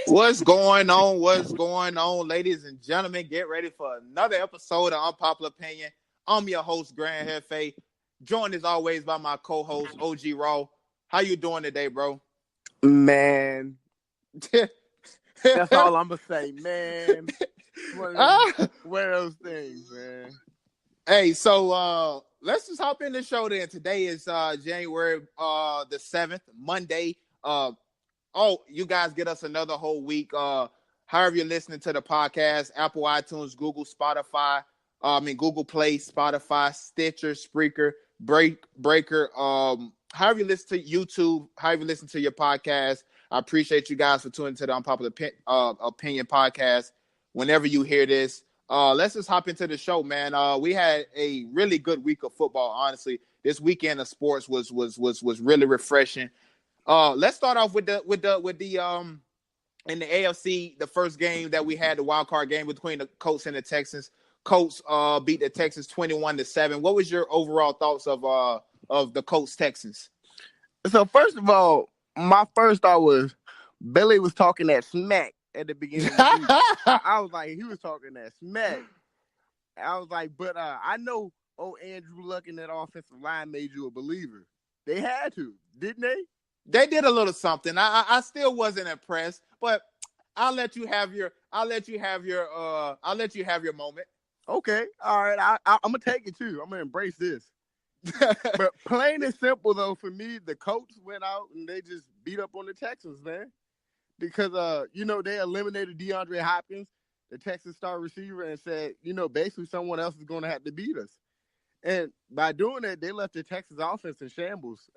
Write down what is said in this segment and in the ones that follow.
What's going on? What's going on, ladies and gentlemen? Get ready for another episode of Unpopular Opinion. I'm your host, GRAN, joined as always by my co-host, OG Raw. How you doing today, bro? Man, that's all I'm gonna say, man. One of those things, man. Hey, so let's just hop in the show then. Today is January the 7th, Monday. You guys get us another whole week. However you're listening to the podcast, Apple, iTunes, Google, Spotify, Google Play, Spotify, Stitcher, Spreaker, Breaker. However you listen to YouTube, however you listen to your podcast, I appreciate you guys for tuning to the Unpopular Opinion podcast. Whenever you hear this, let's just hop into the show, man. We had a really good week of football. Honestly, this weekend of sports was really refreshing. Let's start off with the in the AFC, the first game that we had, the wild card game between the Colts and the Texans. Colts beat the Texans 21-7. What was your overall thoughts of the Colts Texans? So first of all, my first thought was Billy was talking that smack at the beginning of the week. I was like, he was talking that smack. I was like, but I know Andrew Luck and that offensive line made you a believer. They had to, didn't they? They did a little something. I still wasn't impressed, but I'll let you have your moment. Okay, all right. I'm gonna take it too. I'm gonna embrace this. But plain and simple though, for me, the Colts went out and they just beat up on the Texans, man. Because they eliminated DeAndre Hopkins, the Texas star receiver, and said, basically someone else is gonna have to beat us. And by doing that, they left the Texas offense in shambles.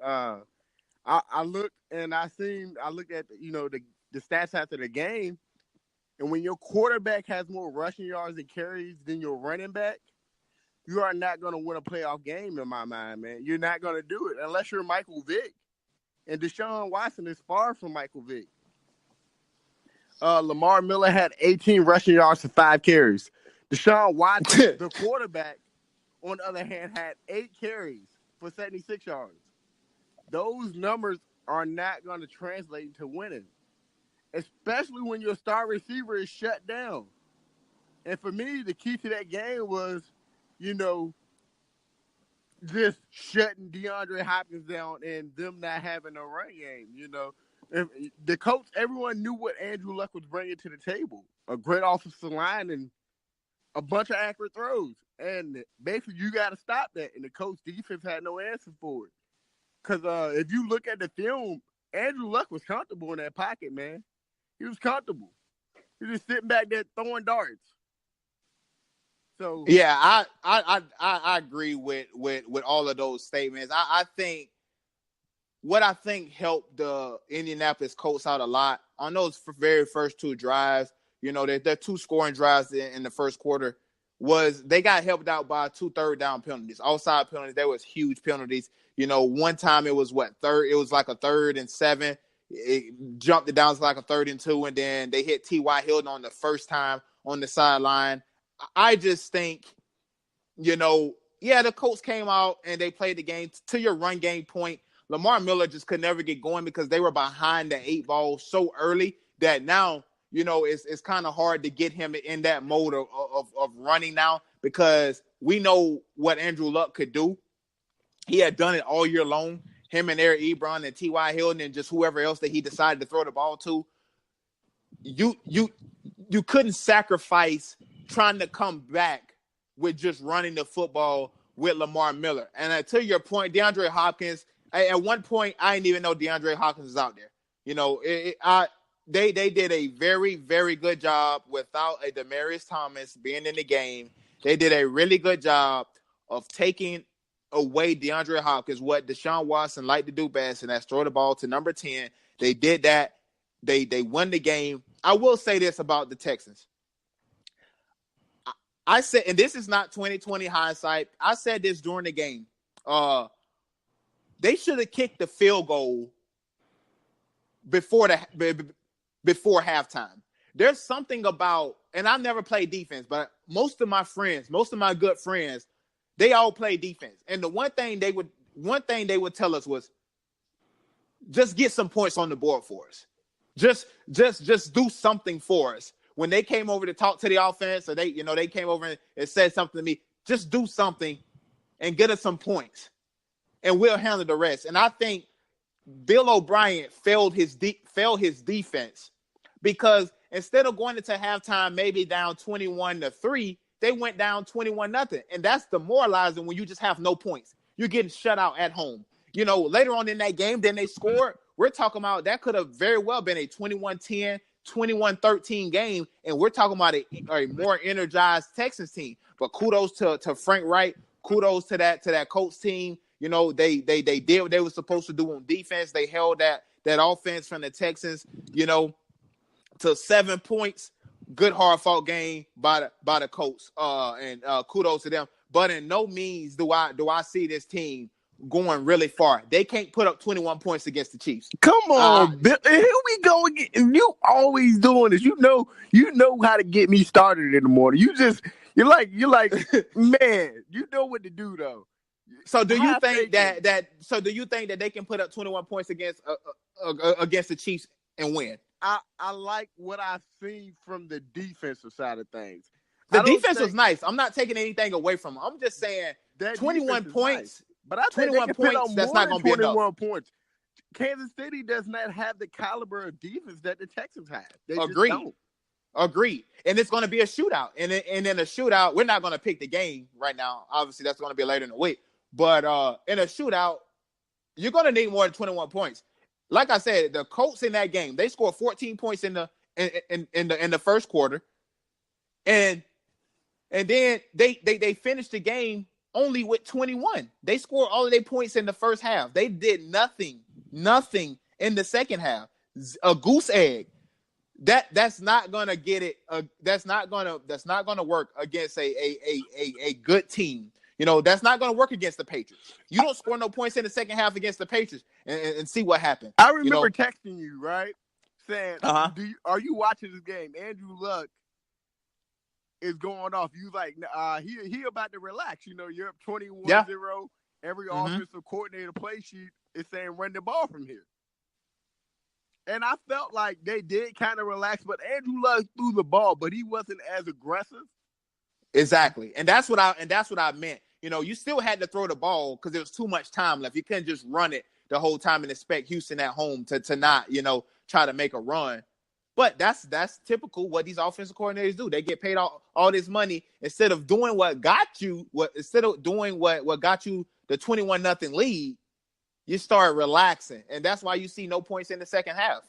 I looked at the stats after the game, and when your quarterback has more rushing yards and carries than your running back, you are not going to win a playoff game in my mind, man. You're not going to do it unless you're Michael Vick, and Deshaun Watson is far from Michael Vick. Lamar Miller had 18 rushing yards for 5 carries. Deshaun Watson, the quarterback, on the other hand, had 8 carries for 76 yards. Those numbers are not going to translate into winning, especially when your star receiver is shut down. And for me, the key to that game was, just shutting DeAndre Hopkins down and them not having a run game. If the Colts, everyone knew what Andrew Luck was bringing to the table: a great offensive line and a bunch of accurate throws. And basically, you got to stop that. And the Colts defense had no answer for it. Because if you look at the film, Andrew Luck was comfortable in that pocket, man. He was comfortable. He was just sitting back there throwing darts. So yeah, I agree with all of those statements. I think what helped the Indianapolis Colts out a lot on those very first 2 drives, their 2 scoring drives in the first quarter, was they got helped out by 2 third down penalties, outside penalties. There was huge penalties. One time it was it was like a 3rd and 7. It jumped it down to like a 3rd and 2, and then they hit T.Y. Hilton on the first time on the sideline. I just think, the Colts came out and they played the game to your run game point. Lamar Miller just could never get going because they were behind the 8 ball so early that now, it's kind of hard to get him in that mode of running now, because we know what Andrew Luck could do. He had done it all year long. Him and Eric Ebron and T.Y. Hilton and just whoever else that he decided to throw the ball to. You couldn't sacrifice trying to come back with just running the football with Lamar Miller. And to your point, DeAndre Hopkins, at one point, I didn't even know DeAndre Hopkins was out there. They did a very, very good job without a Demaryius Thomas being in the game. They did a really good job of taking away DeAndre Hopkins, what Deshaun Watson liked to do best, and that's throw the ball to number 10. They did that. They won the game. I will say this about the Texans. I said, and this is not 2020 hindsight, I said this during the game. They should have kicked the field goal before halftime. There's something about, and I've never played defense, but most of my good friends, they all play defense. And the one thing they would tell us was, just get some points on the board for us. Just do something for us. When they came over to talk to the offense, or they came over and said something to me, just do something and get us some points, and we'll handle the rest. And I think Bill O'Brien failed his defense, because instead of going into halftime maybe down 21-3, they went down 21-0, and that's demoralizing when you just have no points. You're getting shut out at home. Later on in that game, then they scored. We're talking about that could have very well been a 21-10, 21-13 game, and we're talking about a more energized Texans team. But kudos to Frank Wright. Kudos to that Colts team. They did what they were supposed to do on defense. They held that offense from the Texans, to 7 points. Good hard fought game by the Colts. And kudos to them. But in no means do I see this team going really far. They can't put up 21 points against the Chiefs. Come on, Bill. Here we go again. You always doing this. You know how to get me started in the morning. You're like, man, you know what to do though. So do you think that they can put up 21 points against the Chiefs and win? I like what I've seen from the defensive side of things. The defense was nice. I'm not taking anything away from them. I'm just saying 21 points. Nice. But I think 21 points, that's not going to be enough. 21 points. Kansas City does not have the caliber of defense that the Texans have. They Agreed. just don't. Agreed. And it's going to be a shootout. And in a shootout, we're not going to pick the game right now. Obviously, that's going to be later in the week. But in a shootout, you're going to need more than 21 points. Like I said, the Colts in that game, they scored 14 points in the first quarter. And then they finished the game only with 21. They scored all of their points in the first half. They did nothing in the second half. A goose egg. That's not gonna get it. That's not gonna work against a good team. That's not gonna work against the Patriots. You don't score no points in the second half against the Patriots, and see what happened. I remember texting you, right, saying, "Are you watching this game?" Andrew Luck is going off. You like, he about to relax. You're up 21-0. Every offensive coordinator play sheet is saying run the ball from here. And I felt like they did kind of relax, but Andrew Luck threw the ball, but he wasn't as aggressive. Exactly. And that's what I meant. You still had to throw the ball because there was too much time left. You couldn't just run it the whole time and expect Houston at home to not, try to make a run. But that's typical what these offensive coordinators do. They get paid all this money instead of doing what got you what got you the 21-0 lead. You start relaxing, and that's why you see no points in the second half.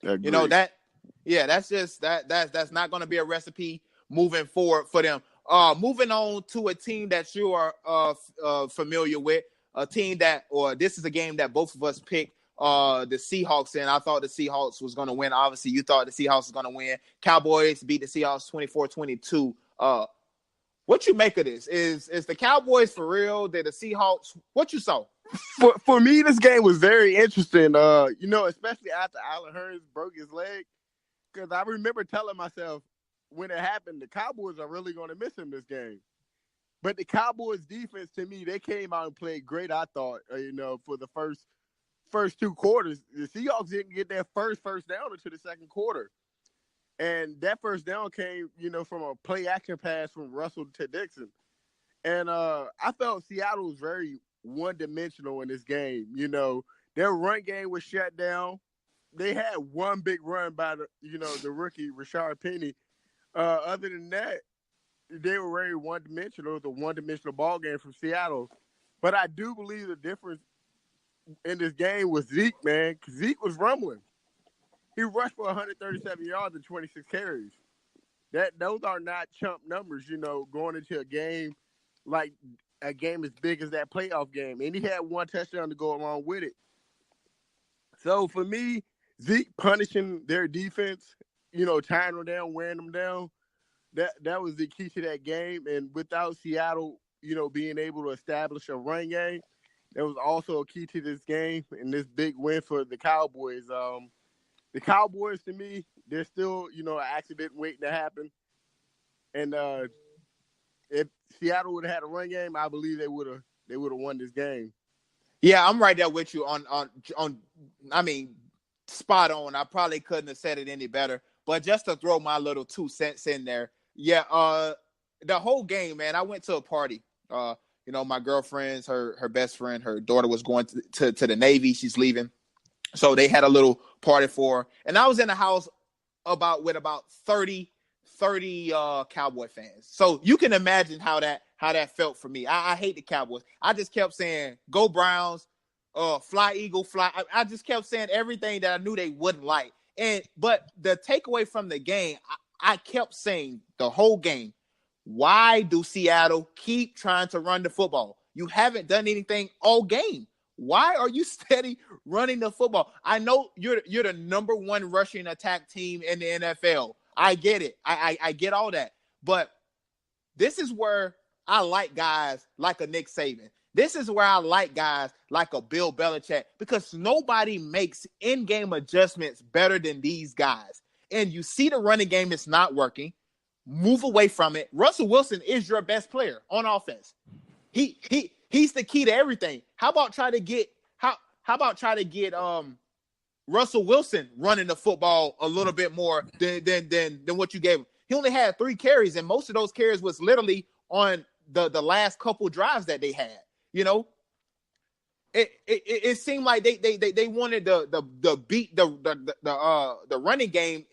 Agreed. That's not going to be a recipe moving forward for them. Moving on to a team that you are familiar with, a team this is a game that both of us picked. The Seahawks, and I thought the Seahawks was going to win. Obviously, you thought the Seahawks was going to win. Cowboys beat the Seahawks 24-22. What you make of this? Is the Cowboys for real? Did the Seahawks? What you saw? For me, this game was very interesting. Especially after Allen Hurns broke his leg, because I remember telling myself when it happened, the Cowboys are really going to miss him this game. But the Cowboys defense, to me, they came out and played great. I thought, for the first two quarters, the Seahawks didn't get their first down until the second quarter. And that first down came, from a play action pass from Russell to Dixon. And I felt Seattle was very one-dimensional in this game. Their run game was shut down. They had one big run by the rookie Rashard Penny. Other than that, they were very one-dimensional. It was a one-dimensional ball game from Seattle. But I do believe the difference in this game was Zeke, man, because Zeke was rumbling. He rushed for 137 yards and 26 carries. Those are not chump numbers, going into a game like a game as big as that playoff game. And he had one touchdown to go along with it. So for me, Zeke punishing their defense, tying them down, wearing them down, that was the key to that game. And without Seattle, being able to establish a run game, that was also a key to this game and this big win for the Cowboys. The Cowboys, to me, they're still, an accident waiting to happen. And if Seattle would have had a run game, I believe they would have won this game. Yeah, I'm right there with you on. I mean, spot on. I probably couldn't have said it any better. But just to throw my little 2 cents in there, yeah. The whole game, man. I went to a party. My girlfriend's her best friend, her daughter was going to the Navy. She's leaving, so they had a little party for her. And I was in the house with about 30 Cowboy fans. So you can imagine how that felt for me. I hate the Cowboys. I just kept saying, "Go Browns." Fly Eagle, fly. I just kept saying everything that I knew they wouldn't like. But the takeaway from the game, I kept saying the whole game, why do Seattle keep trying to run the football? You haven't done anything all game. Why are you steady running the football? I know you're the number one rushing attack team in the NFL. I get it. I get all that. But this is where I like guys like a Nick Saban. This is where I like guys like a Bill Belichick, because nobody makes in-game adjustments better than these guys. And you see the running game is not working. Move away from it. Russell Wilson is your best player on offense. He's the key to everything. How about try to get Russell Wilson running the football a little bit more than what you gave him? He only had 3 carries, and most of those carries was literally on the last couple drives that they had. It seemed like they wanted the beat the running game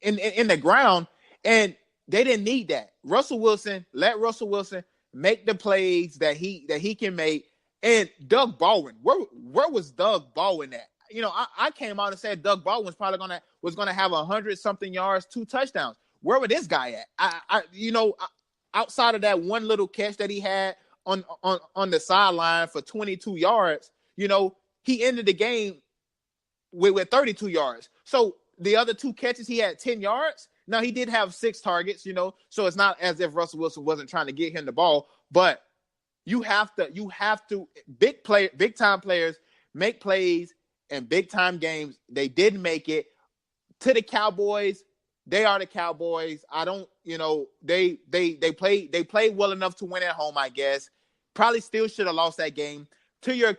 in the ground, and they didn't need that. Let Russell Wilson make the plays that he can make. And Doug Baldwin, where was Doug Baldwin at? I came out and said Doug Baldwin's probably was gonna have 100-something yards, 2 touchdowns. Where was this guy at? Outside of that one little catch that he had on the sideline for 22 yards, he ended the game with 32 yards. So the other 2 catches, he had 10 yards. Now, he did have 6 targets, so it's not as if Russell Wilson wasn't trying to get him the ball, but you have to big time players make plays in big time games. They didn't make it. To the Cowboys, they are the Cowboys. I don't, they played well enough to win at home, I guess. Probably still should have lost that game. To your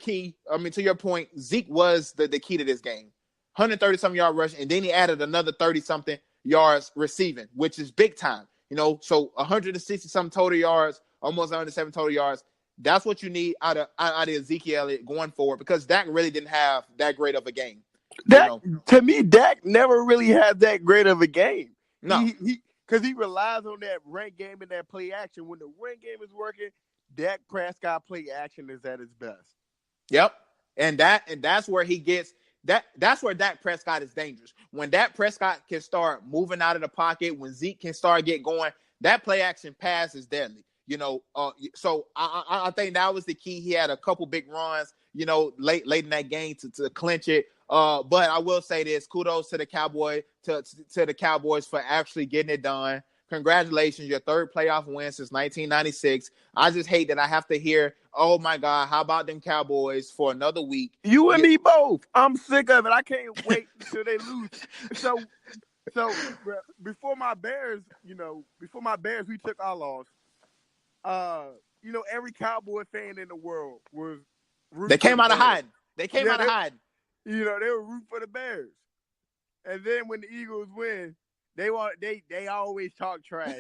point, Zeke was the key to this game. 130-something yard rush, and then he added another 30-something yards receiving, which is big time. So 160-something total yards, almost 107 total yards. That's what you need out of Ezekiel Elliott going forward, because Dak really didn't have that great of a game. To me, Dak never really had that great of a game. No. Because he relies on that run game and that play action. When the run game is working, Dak Prescott play action is at its best. Yep. And that's where he gets that's where Dak Prescott is dangerous. When Dak Prescott can start moving out of the pocket, when Zeke can start get going, that play action pass is deadly. So I think that was the key. He had a couple big runs, late in that game to clinch it. But I will say this: kudos to the Cowboys for actually getting it done. Congratulations, your 3rd playoff win since 1996. I just hate that I have to hear, "Oh my God, how about them Cowboys for another week?" You and me both. I'm sick of it. I can't wait until they lose. So before my Bears, we took our loss. Every Cowboy fan in the world was rooting. They came out of hiding. They were rooting for the Bears. And then when the Eagles win, they always talk trash.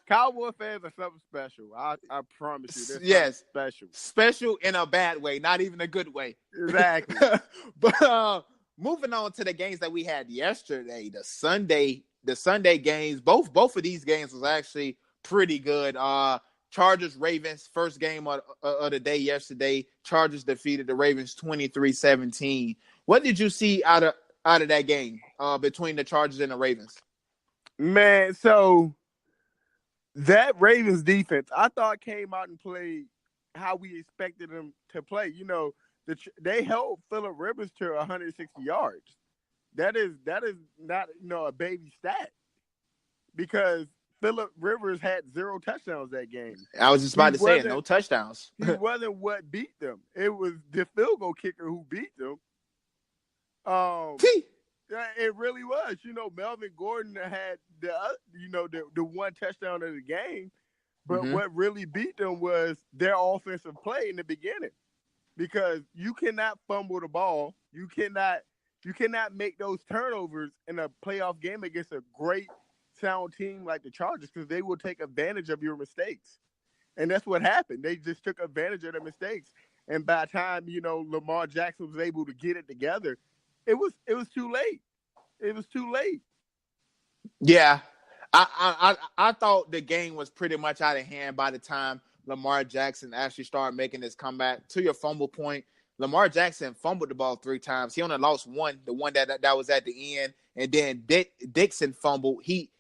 Cowboy fans are something special. I promise you. Yes, special. Special in a bad way, not even a good way. Exactly. But moving on to the games that we had yesterday, the Sunday games. Both of these games was actually pretty good. Chargers Ravens, first game of the day yesterday. Chargers defeated the Ravens 23-17. What did you see out of that game between the Chargers and the Ravens? Man, so that Ravens defense, I thought came out and played how we expected them to play. They held Phillip Rivers to 160 yards. That is not a baby stat, because Phillip Rivers had 0 touchdowns that game. I was just about to say it, no touchdowns. He wasn't what beat them. It was the field goal kicker who beat them. It really was. Melvin Gordon had the 1 touchdown of the game, but what really beat them was their offensive play in the beginning, because you cannot fumble the ball. You cannot You cannot make those turnovers in a playoff game against a great sound team like the Chargers because they will take advantage of your mistakes. And that's what happened. They just took advantage of the mistakes. And by the time, Lamar Jackson was able to get it together, it was too late. It was too late. Yeah. I thought the game was pretty much out of hand by the time Lamar Jackson actually started making his comeback. To your fumble point, Lamar Jackson fumbled the ball 3 times. He only lost one, the one that was at the end. And then Dixon fumbled. He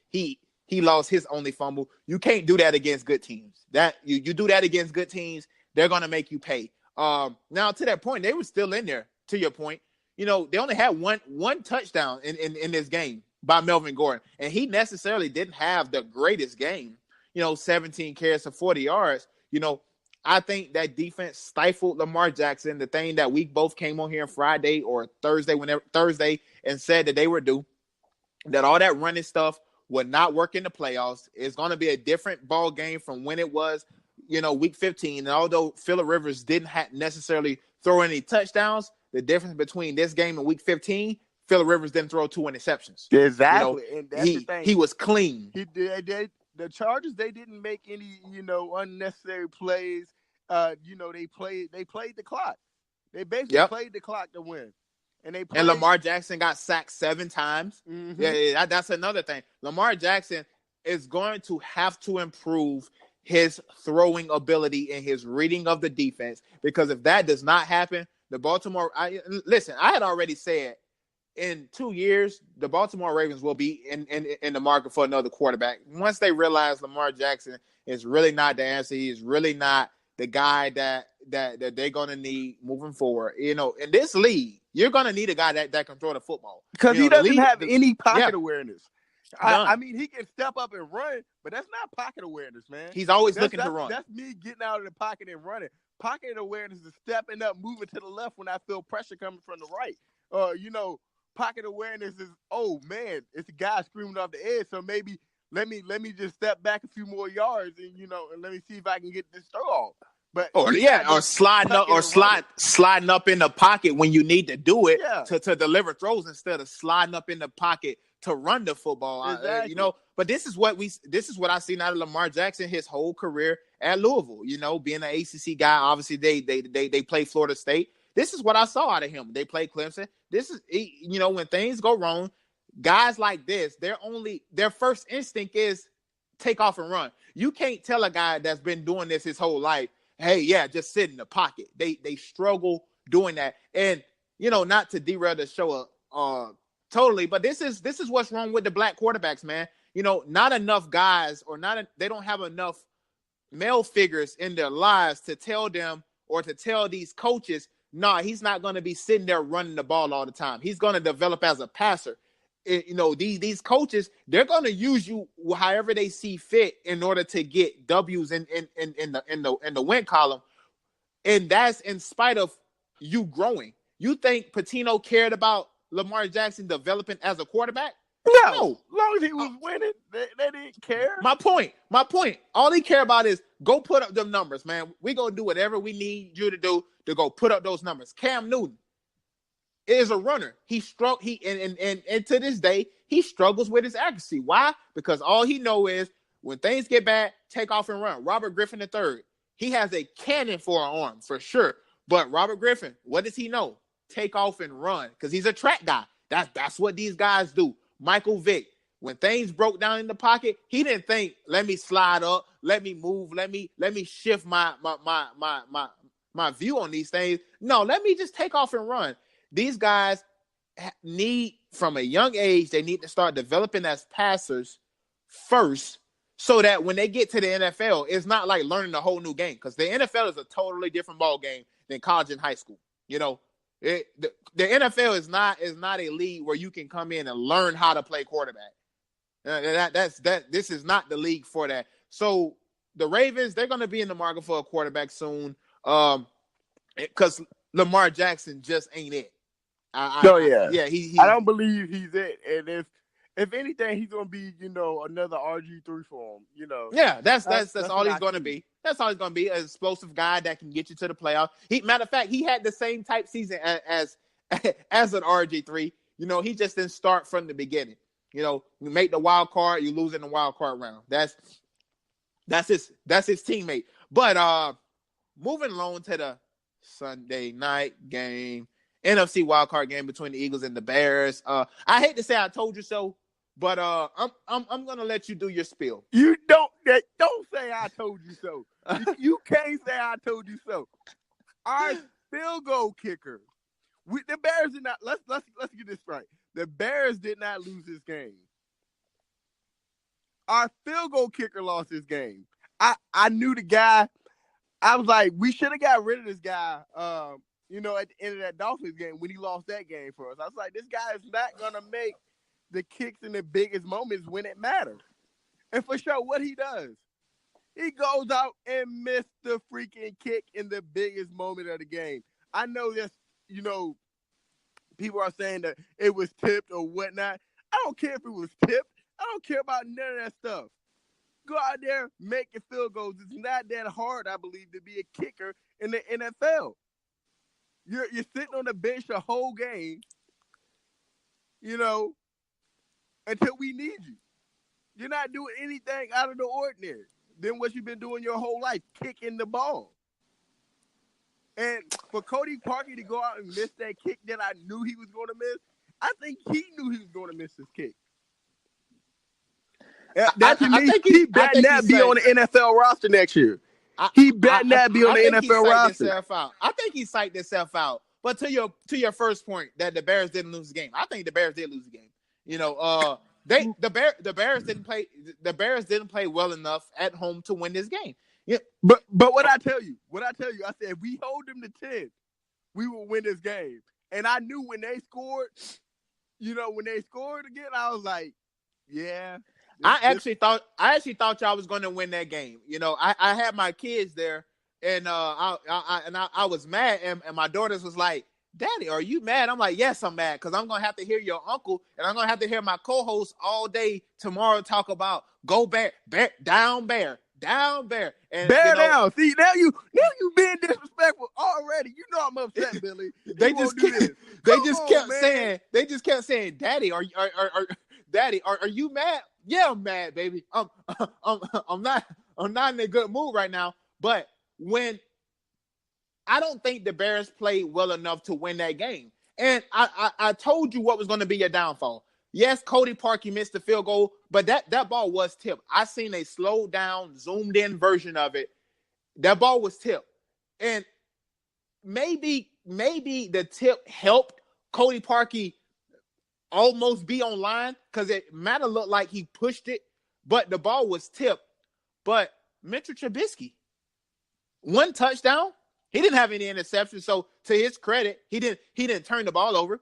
lost his only fumble. You can't do that against good teams. That you do that against good teams, they're gonna make you pay. Now to that point, they were still in there. To your point, they only had one touchdown in this game by Melvin Gordon, and he necessarily didn't have the greatest game. 17 carries for 40 yards. I think that defense stifled Lamar Jackson. The thing that we both came on here on Friday or Thursday, and said that they were due, that all that running stuff would not work in the playoffs. It's going to be a different ball game from when it was, week 15. And although Phillip Rivers didn't necessarily throw any touchdowns, the difference between this game and week 15, Phillip Rivers didn't throw 2 interceptions. Exactly. And that's the thing. He was clean. He did. The Chargers, they didn't make any, unnecessary plays. They played the clock. They basically played the clock to win. And Lamar Jackson got sacked 7 times. Mm-hmm. Yeah, that's another thing. Lamar Jackson is going to have to improve his throwing ability and his reading of the defense, because if that does not happen, the Baltimore – I had already said in 2 years, the Baltimore Ravens will be in the market for another quarterback. Once they realize Lamar Jackson is really not the answer, he is really not the guy that they're going to need moving forward. In this league, you're going to need a guy that can throw the football. Because he doesn't have any pocket awareness. I mean, he can step up and run, but that's not pocket awareness, man. He's always looking to run. That's me getting out of the pocket and running. Pocket awareness is stepping up, moving to the left when I feel pressure coming from the right. Pocket awareness is, oh, man, it's a guy screaming off the edge, so maybe let me just step back a few more yards and, and let me see if I can get this throw off. But or sliding up in the pocket when you need to do it to deliver throws instead of sliding up in the pocket to run the football. Exactly. But this is what I seen out of Lamar Jackson his whole career at Louisville. Being an ACC guy, obviously they play Florida State. This is what I saw out of him. They play Clemson. This is when things go wrong, guys like this, their first instinct is take off and run. You can't tell a guy that's been doing this his whole life, hey, just sit in the pocket. They struggle doing that. And, not to derail the show totally, but this is what's wrong with the black quarterbacks, man. Not enough guys they don't have enough male figures in their lives to tell them or to tell these coaches, he's not going to be sitting there running the ball all the time. He's going to develop as a passer. These coaches, they're going to use you however they see fit in order to get W's in the win column, and that's in spite of you growing. You think Patino cared about Lamar Jackson developing as a quarterback? No. As long as he was winning, they didn't care. My point. All he care about is go put up them numbers, man. We're going to do whatever we need you to do to go put up those numbers. Cam Newton is a runner. And to this day, he struggles with his accuracy. Why? Because all he knows is when things get bad, take off and run. Robert Griffin III, he has a cannon for an arm, for sure. But Robert Griffin, what does he know? Take off and run, because he's a track guy. That's what these guys do. Michael Vick, when things broke down in the pocket, he didn't think, let me slide up, let me move, let me shift my view on these things. No, let me just take off and run. These guys need, from a young age, they need to start developing as passers first, so that when they get to the NFL, it's not like learning a whole new game, because the NFL is a totally different ball game than college and high school. The NFL is not a league where you can come in and learn how to play quarterback. This is not the league for that. So the Ravens, they're going to be in the market for a quarterback soon, because Lamar Jackson just ain't it. I don't believe he's it. And if anything, he's gonna be, another RG3 for him. Yeah, that's all he's gonna be. That's all he's gonna be, an explosive guy that can get you to the playoffs. Matter of fact, he had the same type season as as an RG3. You know, he just didn't start from the beginning. You know, you make the wild card, you lose in the wild card round. That's his teammate. But moving along to the Sunday night game, NFC wildcard game between the Eagles and the Bears. I hate to say I told you so, but I'm gonna let you do your spiel. You don't say I told you so. You can't say I told you so. Our field goal kicker. The Bears did not. Let's get this right. The Bears did not lose this game. Our field goal kicker lost this game. I knew the guy. I was like, we should have got rid of this guy. You know, at the end of that Dolphins game when he lost that game for us. I was like, this guy is not gonna make the kicks in the biggest moments when it matters. And for sure, what he does, he goes out and missed the freaking kick in the biggest moment of the game. I know that's, you know, people are saying that it was tipped or whatnot. I don't care if it was tipped. I don't care about none of that stuff. Go out there, make your field goals. It's not that hard, I believe, to be a kicker in the NFL. You're sitting on the bench the whole game, you know, until we need you. You're not doing anything out of the ordinary than what you've been doing your whole life, kicking the ball. And for Cody Parkey to go out and miss that kick that I knew he was going to miss, I think he knew he was going to miss this kick. That to me, he better not be on the NFL roster next year. He better not be on the NFL roster. I think he psyched himself out. But to your first point that the Bears didn't lose the game, I think the Bears did lose the game. You know, the Bears didn't play. The Bears didn't play well enough at home to win this game. Yeah. But what I tell you, I said if we hold them to 10, we will win this game. And I knew when they scored, you know, when they scored again, I was like, yeah. I actually thought y'all was going to win that game. You know, I had my kids there, and I was mad, and my daughters was like, "Daddy, are you mad?" I'm like, "Yes, I'm mad because I'm gonna have to hear your uncle, and I'm gonna have to hear my co-host all day tomorrow talk about go bear, down bear, down bear, and bear down." See, now you being disrespectful already. You know I'm upset, Billy. They just kept saying, "Daddy, Daddy, are you mad?" Yeah, I'm mad, baby. I'm not in a good mood right now. But when I don't think the Bears played well enough to win that game. And I told you what was going to be your downfall. Yes, Cody Parkey missed the field goal, but that ball was tipped. I seen a slowed down, zoomed in version of it. That ball was tipped. And maybe the tip helped Cody Parkey almost be online because it might have looked like he pushed it, but the ball was tipped. But Mitchell Trubisky, one touchdown, he didn't have any interceptions. So to his credit, he didn't turn the ball over,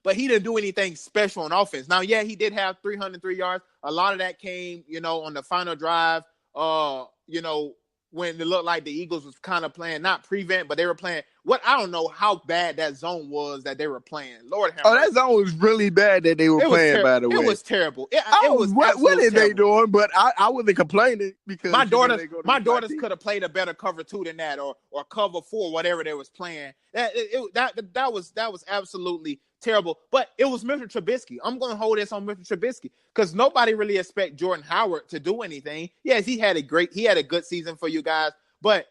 but he didn't do anything special on offense. Now, yeah, he did have 303 yards. A lot of that came, you know, on the final drive. You know, when it looked like the Eagles was kind of playing, not prevent, but they were playing what I don't know how bad that zone was that they were playing. Lord have mercy. That zone was really bad that they were playing, by the way. It was terrible. What are they doing? But I wasn't complaining because my daughters could have played a better cover 2 than that or cover 4, whatever they was playing. That was absolutely terrible. But it was Mitchell Trubisky. I'm going to hold this on Mitchell Trubisky because nobody really expect Jordan Howard to do anything. Yes, he had a good season for you guys, but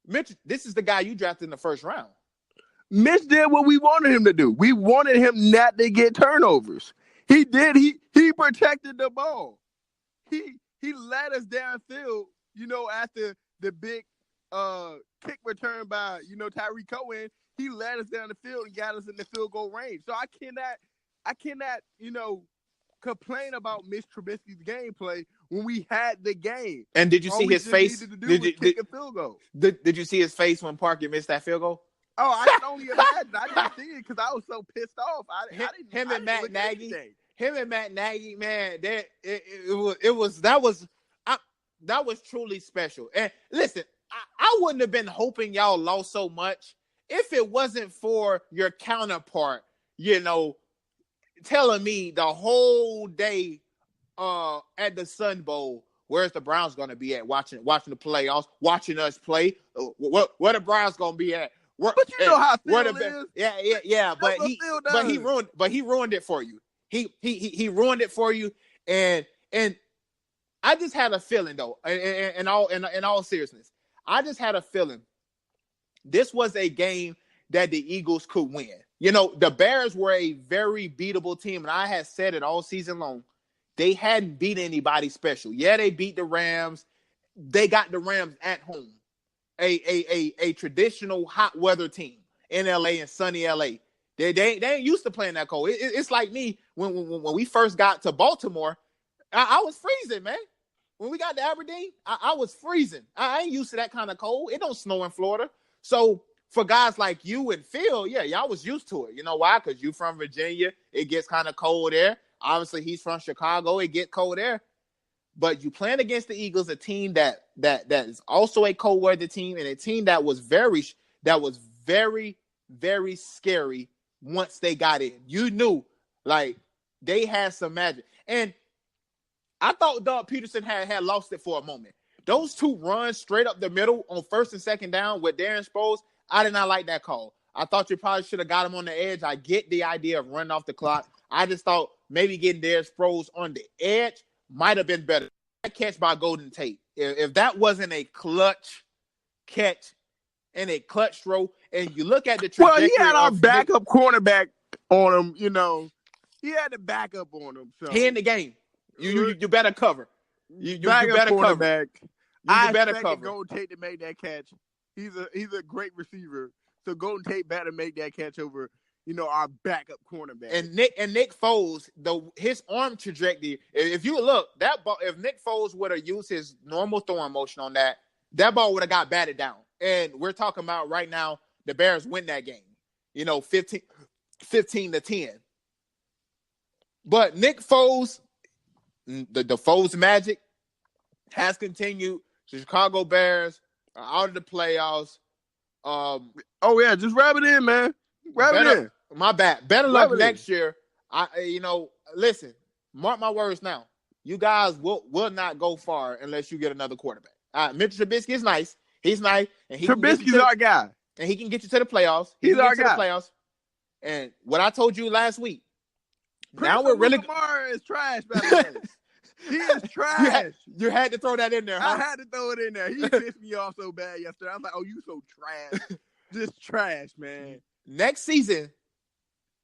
Mitch, this is the guy you drafted in the first round. Mitch did what we wanted him to do. We wanted him not to get turnovers. He did. He protected the ball. He led us downfield, you know, after the big kick return by, you know, Tyree Cohen. He led us down the field and got us in the field goal range. So I cannot, you know, complain about Mitch Trubisky's gameplay when we had the game. And did you see his face? Kick a field goal. Did you see his face when Parker missed that field goal? Oh, I can only imagine. I didn't see it because I was so pissed off. Him and Matt Nagy, man, that was truly special. And listen, I wouldn't have been hoping y'all lost so much if it wasn't for your counterpart, you know, telling me the whole day at the Sun Bowl, where's the Browns going to be at? Watching the playoffs, watching us play. Where the Browns going to be at? But you know how Phil is. Yeah. But he ruined it for you. He ruined it for you, and I just had a feeling though. In all seriousness, I just had a feeling this was a game that the Eagles could win. You know, the Bears were a very beatable team, and I had said it all season long. They hadn't beat anybody special. Yeah, they beat the Rams. They got the Rams at home, a traditional hot weather team in LA and sunny LA. They ain't used to playing that cold. It's like me when we first got to Baltimore. I was freezing, man. When we got to Aberdeen, I was freezing. I ain't used to that kind of cold. It don't snow in Florida. So for guys like you and Phil, yeah, y'all was used to it. You know why? Because you from Virginia. It gets kind of cold there. Obviously, he's from Chicago. It get cold there. But you playing against the Eagles, a team that is also a cold weather team, and a team that was very, very scary once they got in. You knew, like, they had some magic. And I thought Doug Peterson had lost it for a moment. Those two runs straight up the middle on first and second down with Darren Sproles, I did not like that call. I thought you probably should have got him on the edge. I get the idea of running off the clock. I just thought maybe getting Darren Sproles on the edge might have been better. That catch by Golden Tate, if that wasn't a clutch catch and a clutch throw, and you look at the trajectory. Well, he had our backup cornerback on him. You know, he had the backup on him. So he in the game. You better cover. You better cornerback. cover. You better cover. Golden Tate to make that catch. He's a great receiver. So Golden Tate better make that catch over, you know, our backup cornerback. And Nick Foles, his arm trajectory. If you look, that ball, if Nick Foles would have used his normal throwing motion on that ball would have got batted down. And we're talking about right now, the Bears win that game. You know, 15-10. But Nick Foles, the Foles magic has continued. The Chicago Bears are out of the playoffs. Just wrap it in, man. Wrap it in. My bad. Better luck next year. Listen, mark my words now. You guys will not go far unless you get another quarterback. Mitchell Trubisky is nice. He's nice. And Trubisky's our guy. And he can get you to the playoffs. He's our guy. And what I told you last week. Now we're really. Lamar is trash, by the way. He is trash. You had to throw that in there, huh? I had to throw it in there. He pissed me off so bad yesterday. I was like, oh, you so trash. Just trash, man. Next season,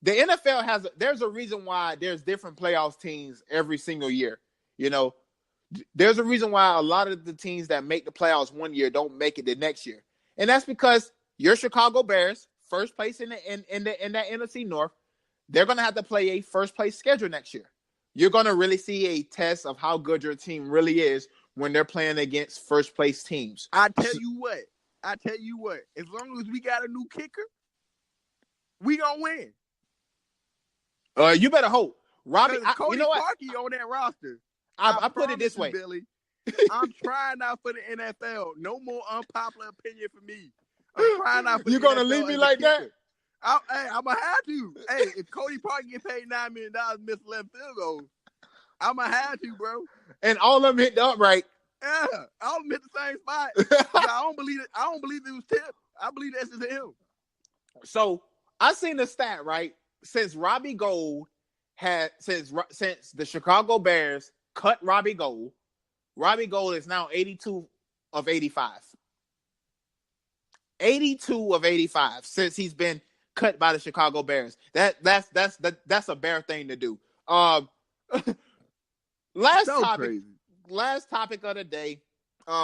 the NFL there's a reason why there's different playoffs teams every single year. You know, there's a reason why a lot of the teams that make the playoffs one year don't make it the next year. And that's because your Chicago Bears, first place in that NFC North, they're going to have to play a first place schedule next year. You're going to really see a test of how good your team really is when they're playing against first place teams. I tell you what, as long as we got a new kicker, we going to win. You better hope. Robbie, Cody you know what? Parkey on that roster. I put it this way. Billy, I'm trying out for the NFL. No more unpopular opinion for me. I'm trying out for you going to leave me like that? I'm going to have to. Hey, if Cody Parkey get paid $9 million, miss 11 field goals, I'm going to have to, bro. And all of them hit the upright. Yeah, all of them hit the same spot. I don't believe it. I don't believe it was tipped. I believe that's just him. So I seen the stat, right? Since Robbie Gould since the Chicago Bears cut Robbie Gould is now 82 of 85. 82 of 85 since he's been cut by the Chicago Bears. That's a Bear thing to do. Last topic of the day.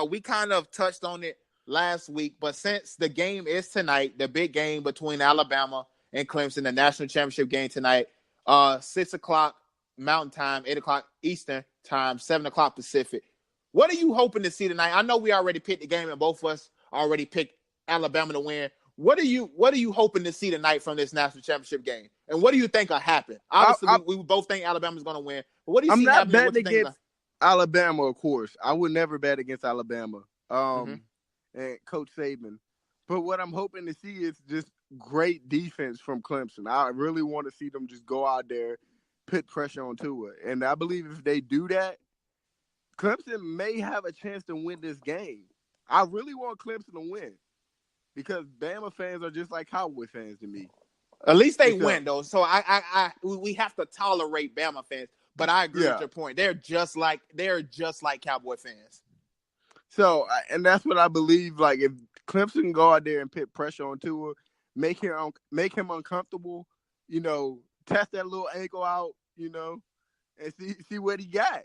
We kind of touched on it last week, but since the game is tonight, the big game between Alabama and Clemson, the national championship game tonight, 6:00 Mountain Time, 8:00 Eastern Time, 7:00 Pacific. What are you hoping to see tonight? I know we already picked the game, and both of us already picked Alabama to win. What are you hoping to see tonight from this national championship game? And what do you think will happen? Obviously, we both think Alabama's going to win. But what do you see happening? I'm not betting against Alabama, of course. I would never bet against Alabama and Coach Saban. But what I'm hoping to see is just great defense from Clemson. I really want to see them just go out there, put pressure on Tua. And I believe if they do that, Clemson may have a chance to win this game. I really want Clemson to win. because Bama fans are just like Cowboy fans to me. At least they Except, win though. So we have to tolerate Bama fans. But I agree with your point. They're just like Cowboy fans. So, and that's what I believe. Like, if Clemson can go out there and put pressure on Tua, make him uncomfortable, test that little ankle out, and see what he got.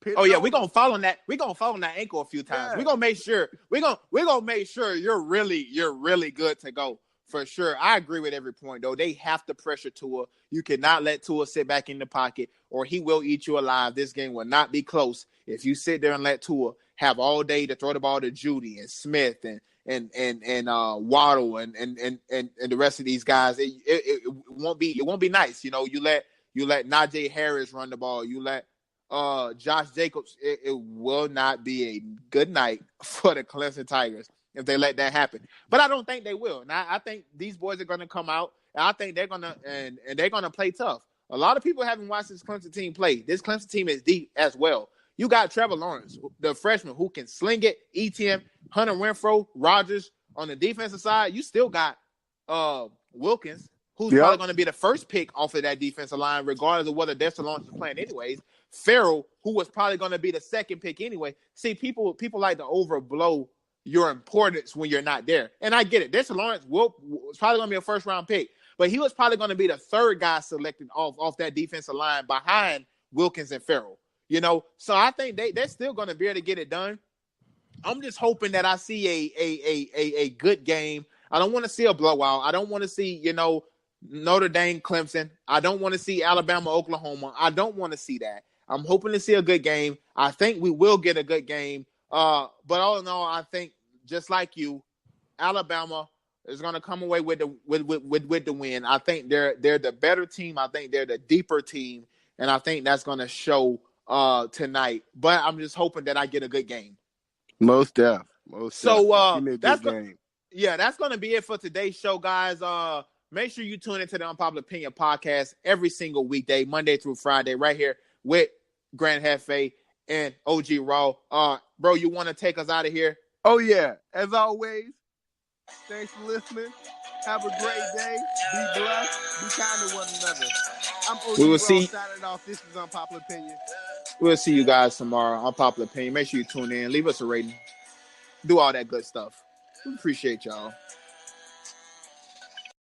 We're gonna fall on that. We're gonna fall on that ankle a few times. Yeah. We're gonna make sure. We're gonna make sure you're really good to go. For sure. I agree with every point, though. They have to pressure Tua. You cannot let Tua sit back in the pocket, or he will eat you alive. This game will not be close if you sit there and let Tua have all day to throw the ball to Judy and Smith and Waddle and the rest of these guys. It won't be nice. You let Najee Harris run the ball. You let Josh Jacobs. It will not be a good night for the Clemson Tigers if they let that happen. But I don't think they will. Now, I think these boys are going to come out, and I think they're going to and they're going to play tough. A lot of people haven't watched this Clemson team play. This Clemson team is deep as well. You got Trevor Lawrence, the freshman, who can sling it, ETM, Hunter Renfrow, Rodgers. On the defensive side, you still got Wilkins, who's probably going to be the first pick off of that defensive line, regardless of whether Dexter Lawrence is playing anyways. Farrell, who was probably going to be the second pick anyway. See, people like to overblow your importance when you're not there. And I get it. Dexter Lawrence was probably going to be a first-round pick, but he was probably going to be the third guy selected off that defensive line behind Wilkins and Farrell. So I think they're still going to be able to get it done. I'm just hoping that I see a good game. I don't want to see a blowout. I don't want to see, Notre Dame, Clemson. I don't want to see Alabama, Oklahoma. I don't want to see that. I'm hoping to see a good game. I think we will get a good game. But all in all, I think just like you, Alabama is going to come away with the win. I think they're the better team. I think they're the deeper team, and I think that's going to show tonight. But I'm just hoping that I get a good game. Most def. So that's going to be it for today's show, guys. Make sure you tune into the Unpopular Opinion podcast every single weekday, Monday through Friday, right here with GRAN Jefe and OG Raw. Bro, you want to take us out of here? Oh yeah. As always, thanks for listening. Have a great day. Be blessed. Be kind to one another. I'm OG Raw signing off. This is Unpopular Opinion. We'll see you guys tomorrow on Popular Opinion. Make sure you tune in. Leave us a rating. Do all that good stuff. We appreciate y'all.